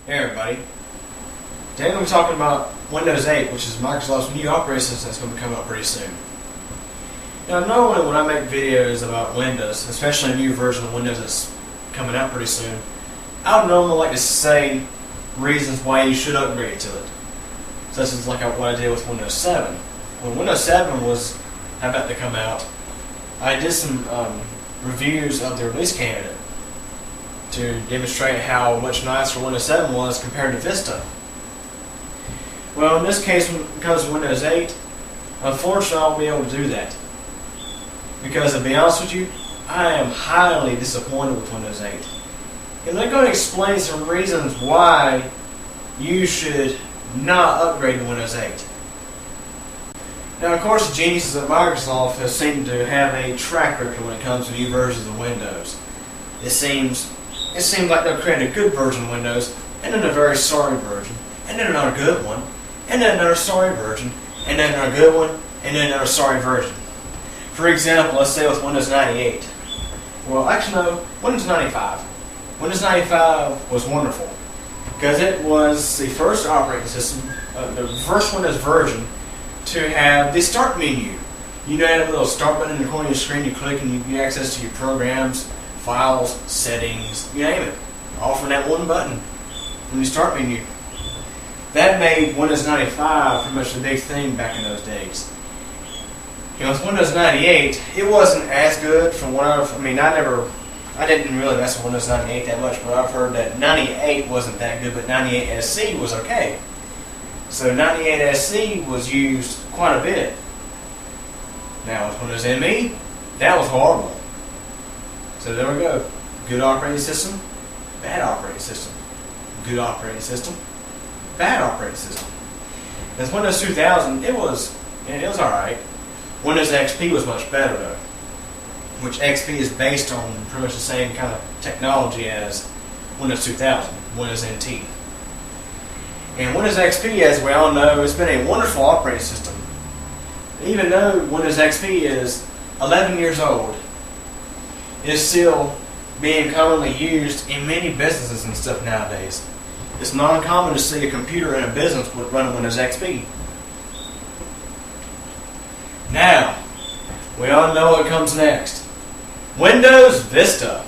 Hey everybody. Today we're going to be talking about Windows 8, which is Microsoft's new operating system that's going to be coming out pretty soon. Now normally when I make videos about Windows, especially a new version of Windows that's coming out pretty soon, I would normally like to say reasons why you should upgrade to it. Such as like what I did with Windows 7. When Windows 7 was about to come out, I did some reviews of the release candidate to demonstrate how much nicer Windows 7 was compared to Vista. Well, in this case, when it comes to Windows 8, unfortunately I won't be able to do that. Because to be honest with you, I am highly disappointed with Windows 8. And they're going to explain some reasons why you should not upgrade to Windows 8. Now, of course, the geniuses at Microsoft have seemed to have a track record when it comes to new versions of Windows. It seems like they'll create a good version of Windows, and then a very sorry version, and then another good one, and then another sorry version, and then another good one, and then another sorry version. For example, let's say with Windows 98. Well, actually no, Windows 95. Windows 95 was wonderful, because it was the first operating system, the first Windows version, to have the start menu. You know, have a little start button in the corner of your screen, you click and you get access to your programs, files, settings, you name it, all from that one button from the start menu. That made Windows 95 pretty much the big thing back in those days. You know, with Windows 98, it wasn't as good from what I didn't really mess with Windows 98 that much, but I've heard that 98 wasn't that good, but 98 SC was okay. So 98 SC was used quite a bit. Now with Windows ME, that was horrible. So there we go. Good operating system, bad operating system. Good operating system, bad operating system. With Windows 2000, it was alright. Windows XP was much better though, which XP is based on pretty much the same kind of technology as Windows 2000, Windows NT. And Windows XP, as we all know, has been a wonderful operating system. Even though Windows XP is 11 years old, it is still being commonly used in many businesses and stuff nowadays. It's not uncommon to see a computer in a business running Windows XP. Now, we all know what comes next. Windows Vista.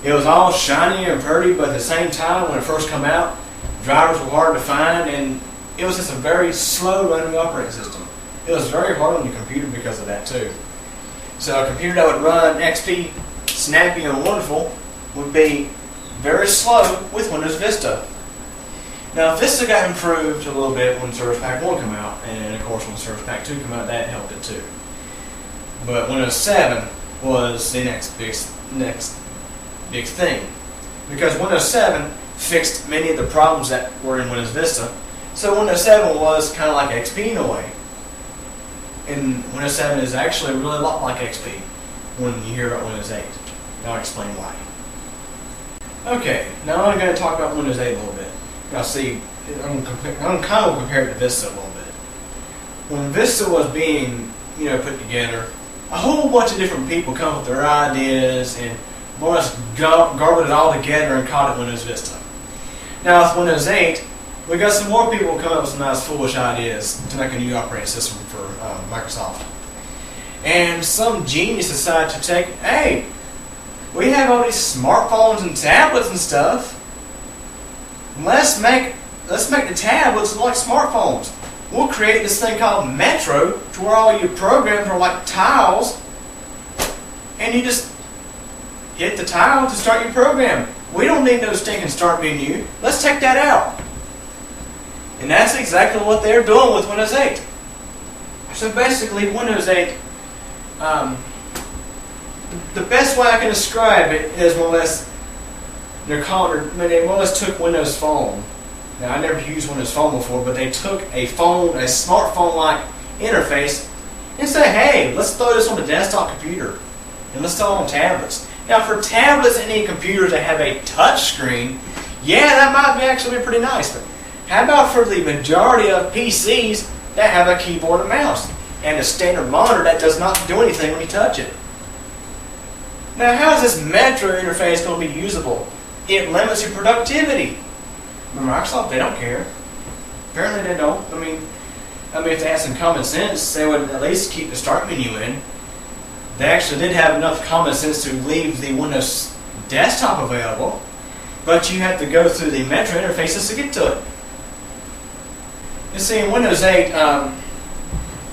It was all shiny and pretty, but at the same time, when it first came out, drivers were hard to find, and it was just a very slow running operating system. It was very hard on your computer because of that too. So a computer that would run XP snappy and wonderful would be very slow with Windows Vista. Now Vista got improved a little bit when Service Pack 1 came out, and of course when Service Pack 2 came out, that helped it too. But Windows 7 was the next big thing, because Windows 7 fixed many of the problems that were in Windows Vista. So Windows 7 was kind of like XP in a way. And Windows 7 is actually really a lot like XP when you hear about Windows 8. Now I'll explain why. Okay, now I'm going to talk about Windows 8 a little bit. Now see, I'm kind of compare it to Vista a little bit. When Vista was being, put together, a whole bunch of different people come with their ideas and more or less garbled it all together and called it Windows Vista. Now with Windows 8, we got some more people coming up with some nice foolish ideas to make a new operating system for Microsoft. And some genius decided to take, hey, we have all these smartphones and tablets and stuff. Let's make the tablets like smartphones. We'll create this thing called Metro, to where all your programs are like tiles, and you just hit the tile to start your program. We don't need no stinking start menu. Let's take that out. And that's exactly what they're doing with Windows 8. So basically, Windows 8, the best way I can describe it is more or less, they more or less took Windows Phone. Now, I never used Windows Phone before, but they took a smartphone-like interface, and said, hey, let's throw this on the desktop computer, and let's throw it on tablets. Now, for tablets and any computers that have a touch screen, yeah, that might actually be pretty nice. But how about for the majority of PCs that have a keyboard and mouse, and a standard monitor that does not do anything when you touch it? Now, how is this Metro interface going to be usable? It limits your productivity. But Microsoft, they don't care. Apparently they don't. I mean, if they had some common sense, they would at least keep the start menu in. They actually did have enough common sense to leave the Windows desktop available, but you have to go through the Metro interfaces to get to it. You see, in Windows 8,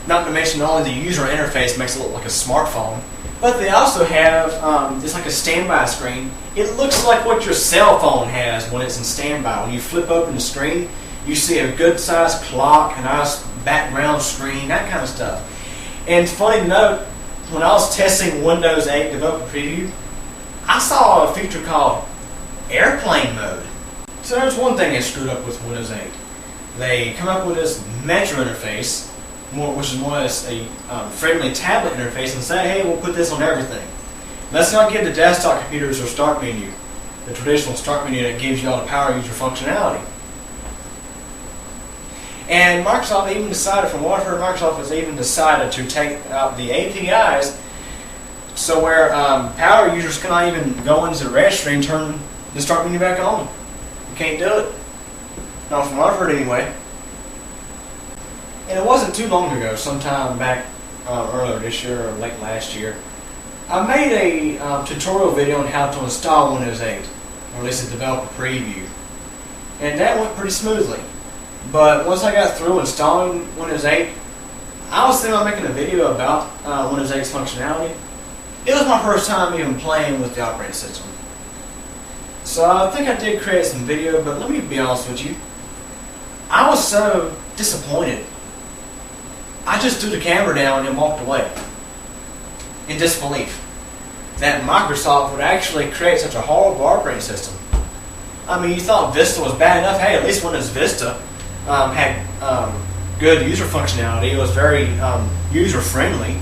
not to mention not only the user interface makes it look like a smartphone, but they also have just like a standby screen. It looks like what your cell phone has when it's in standby. When you flip open the screen, you see a good sized clock, a nice background screen, that kind of stuff. And funny to note, when I was testing Windows 8 Developer Preview, I saw a feature called Airplane Mode. So there's one thing they screwed up with Windows 8. They come up with this Metro interface, which is more or less a friendly tablet interface, and say, hey, we'll put this on everything. Let's not give the desktop computers their start menu, the traditional start menu that gives you all the power user functionality. And Microsoft even decided, from what I've heard, Microsoft has even decided to take out the APIs so where power users cannot even go into the registry and turn the start menu back on. You can't do it. Not from what I've heard anyway. And it wasn't too long ago, sometime back earlier this year or late last year, I made a tutorial video on how to install Windows 8, or at least a developer preview. And that went pretty smoothly. But once I got through installing Windows 8, I was thinking about making a video about Windows 8's functionality. It was my first time even playing with the operating system. So I think I did create some video, but let me be honest with you. I was so disappointed. I just threw the camera down and walked away in disbelief that Microsoft would actually create such a horrible operating system. I mean, you thought Vista was bad enough. Hey, at least Windows Vista had good user functionality. It was very user-friendly,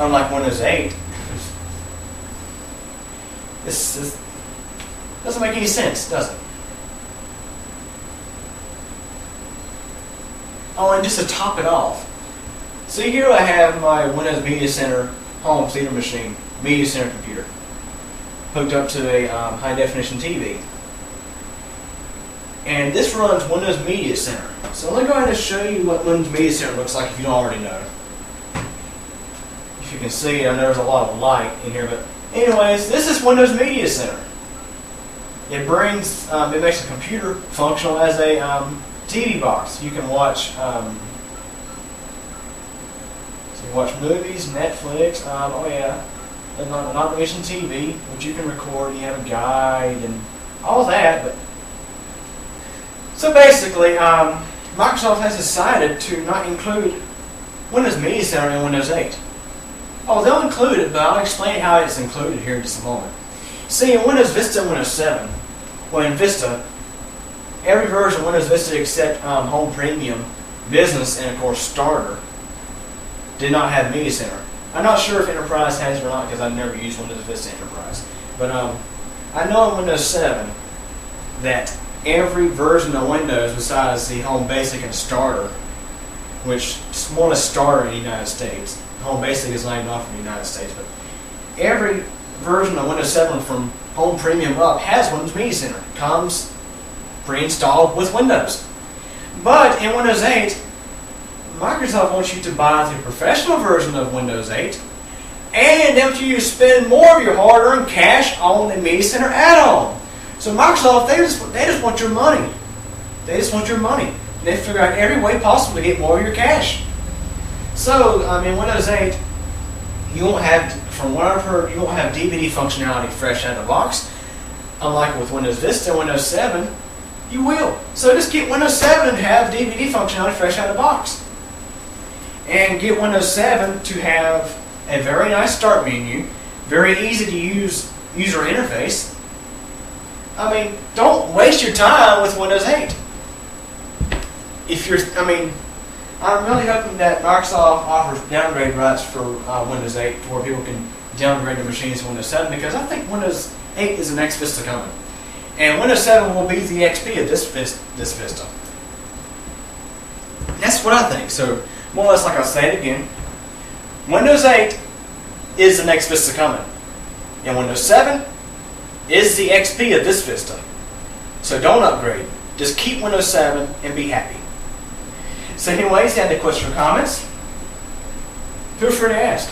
unlike Windows 8. This doesn't make any sense, does it? Oh, and just to top it off, so here I have my Windows Media Center home theater machine, Media Center computer, hooked up to a high-definition TV. And this runs Windows Media Center. So let me go ahead and show you what Windows Media Center looks like if you don't already know. If you can see, I know there's a lot of light in here, but anyways, this is Windows Media Center. It makes a computer functional as a TV box. You can watch, movies, Netflix. Not to mention TV, which you can record. You have a guide and all that. But so basically, Microsoft has decided to not include Windows Media Center in Windows 8. Oh, they'll include it, but I'll explain how it's included here in just a moment. See, in Windows Vista and Windows 7, well, in Vista, every version of Windows Vista except Home Premium, Business, and of course Starter did not have Media Center. I'm not sure if Enterprise has it or not because I've never used Windows Vista Enterprise. But I know in Windows 7 that every version of Windows besides the Home Basic and Starter, which is more or less Starter in the United States. Home Basic is not even offered in the United States, but every version of Windows 7 from Home Premium up has Windows Media Center. It comes pre-installed with Windows. But in Windows 8, Microsoft wants you to buy the professional version of Windows 8, and they want you to spend more of your hard-earned cash on the Media Center add-on. So Microsoft, they just want your money. They just want your money. They figure out every way possible to get more of your cash. So, in Windows 8, you won't have, from what I've heard, you won't have DVD functionality fresh out of the box. Unlike with Windows Vista and Windows 7, you will. So just get Windows 7 and have DVD functionality fresh out of the box. And get Windows 7 to have a very nice start menu, very easy to use user interface. Don't waste your time with Windows 8. I'm really hoping that Microsoft offers downgrade rights for Windows 8 to where people can downgrade their machines to Windows 7, because I think Windows 8 is the next Vista coming. And Windows 7 will be the XP of this Vista. That's what I think. So, more or less, like I said again, Windows 8 is the next Vista coming. And Windows 7 is the XP of this Vista. So don't upgrade. Just keep Windows 7 and be happy. So anyways, any questions or comments? Feel free to ask.